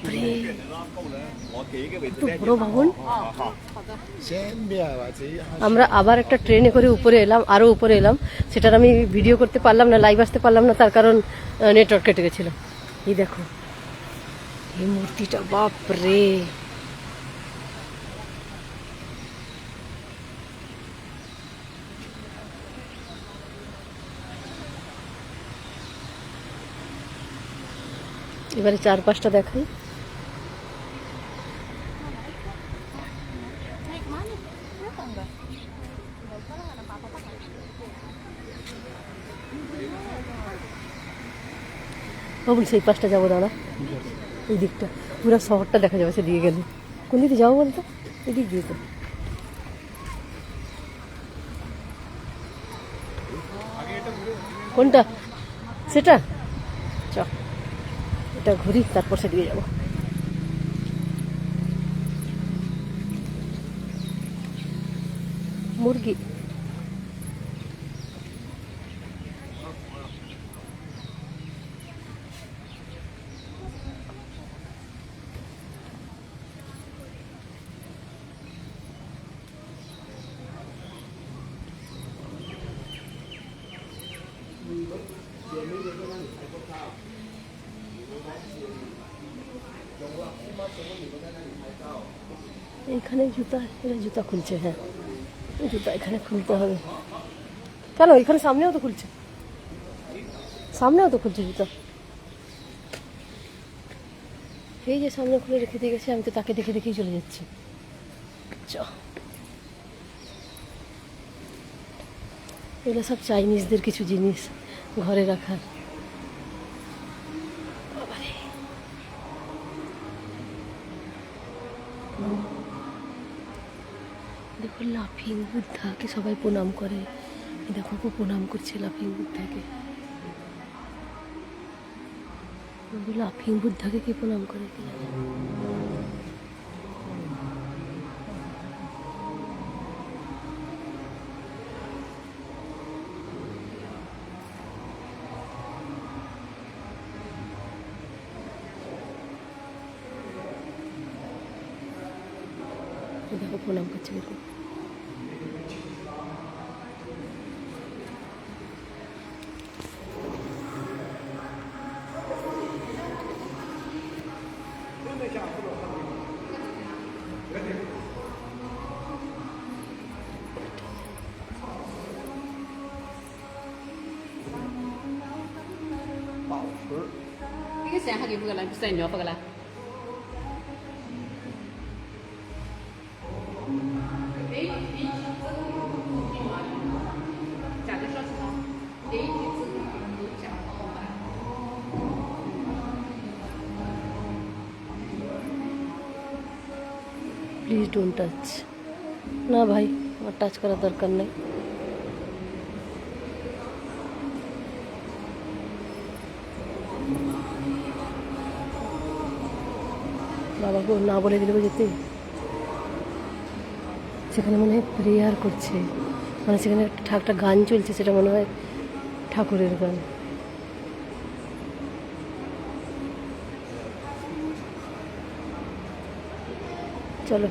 বাপরে, কত বড় ভবন। আমরা আবার একটা ট্রেনে করে উপরে এলাম, আরো উপরে এলাম। সেটার আমি ভিডিও করতে পারলাম না, লাইভ আসতে পারলাম না, তার কারণ নেটওয়ার্ক কেটে গেছিল। এই দেখো এই মূর্তিটা, বাপরে। এবারে চারপাশটা দেখাই। বাবুল সেই পাশটা যাবো, দাঁড়া। এই দিকটা পুরো শহরটা দেখা যাবে সেদিকে গেলে। কোন দিকে যাবো বলতো? এদিক দিয়ে তো। কোনটা? সেটা চ, এটা ঘুরি, তারপর সেদিকে যাবো। মুরগি, এইখানে জুতা, এরা জুতা খুলছে। হ্যাঁ, জুতা এখানে খুলতে হবে। কেন? এখানে সামনেও তো খুলছে, সামনেও তো খুলছে জুতা। এই যে সামনে খুলে রেখে দিয়ে গেছে, আমি তো তাকে দেখে দেখেই চলে যাচ্ছি। চ, এগুলো সব চাইনিজদের কিছু জিনিস ঘরে রাখার। দেখো লাফিং বুদ্ধাকে সবাই প্রণাম করে। দেখো প্রণাম করছে লাফিং বুদ্ধাকে। লাফিং বুদ্ধাকে কে প্রণাম করে? দেখো প্রণাম করছে দেখো। cái xe hai cái là xe nhỏ phải là please don't touch. না ভাই, আমার টাচ করার দরকার নেই। বাবাকে না বলে দিলে যেতে। সেখানে মনে হয় প্রেয়ার করছে, মানে সেখানে একটা গান চলছে, সেটা মনে হয় ঠাকুরের গান। চলো।